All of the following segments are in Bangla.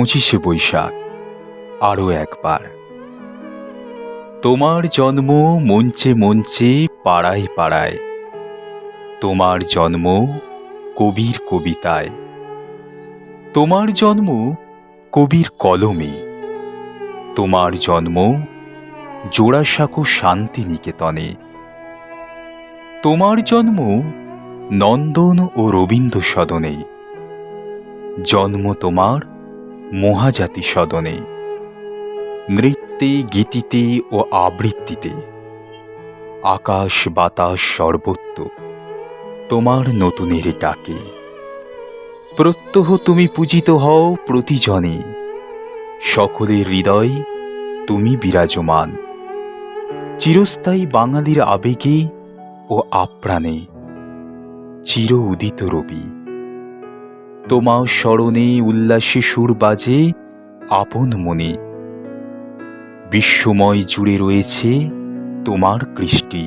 25শে বৈশাখ আরও একবার। তোমার জন্ম মঞ্চে মঞ্চে পাড়ায় পাড়ায়, তোমার জন্ম কবির কবিতায়, তোমার জন্ম কবির কলমে, তোমার জন্ম জোড়াসাঁকো শান্তিনিকেতনে, তোমার জন্ম নন্দন ও রবীন্দ্র সদনে, জন্ম তোমার মহাজাতি সদনে। নৃত্যে গীতিতে ও আবৃত্তিতে আকাশ বাতাস সর্বত্র তোমার নতুনের ডাকে। প্রত্যহ তুমি পূজিত হও প্রতিজনে, সকলের হৃদয় তুমি বিরাজমান। চিরস্থায়ী বাঙালির আবেগে ও আপ্রাণে চির উদিত রবি। তোমার স্মরণে উল্লাসে সুর বাজে আপন মনে। বিশ্বময় জুড়ে রয়েছে তোমার কৃষ্টি।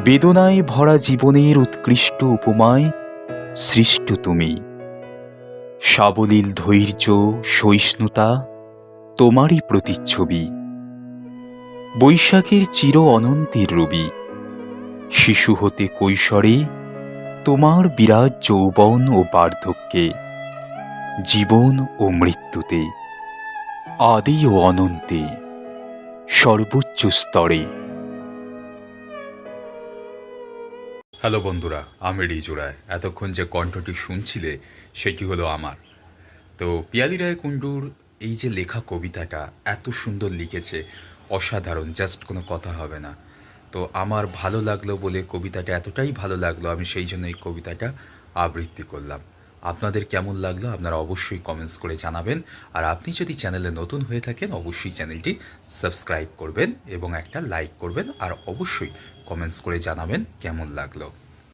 বেদনায় ভরা জীবনের উৎকৃষ্ট উপমায় সৃষ্ট তুমি। সাবলীল ধৈর্য সহিষ্ণুতা তোমারই প্রতিচ্ছবি। বৈশাখের চির অনন্তের রবি। শিশু হতে কৈশোরে তোমার বিরাট যৌবন ও বার্ধক্যে, জীবন ও মৃত্যুতে, আদি ও অনন্তে, সর্বোচ্চ স্তরে। হ্যালো বন্ধুরা, আমি রিজু রায়। এতক্ষণ যে কণ্ঠটি শুনছিলে সেটি হলো আমার। তো পিয়ালি রায় কুণ্ডুর এই যে লেখা কবিতাটা এত সুন্দর লিখেছে, অসাধারণ, জাস্ট কোনো কথা হবে না। তো আমার ভালো লাগলো বলে কবিতাটা এতটাই ভালো লাগলো, আমি সেই জন্য এই কবিতাটা আবৃত্তি করলাম। আপনাদের কেমন লাগলো আপনারা অবশ্যই কমেন্টস করে জানাবেন। আর আপনি যদি চ্যানেলে নতুন হয়ে থাকেন অবশ্যই চ্যানেলটি সাবস্ক্রাইব করবেন এবং একটা লাইক করবেন, আর অবশ্যই কমেন্টস করে জানাবেন কেমন লাগলো।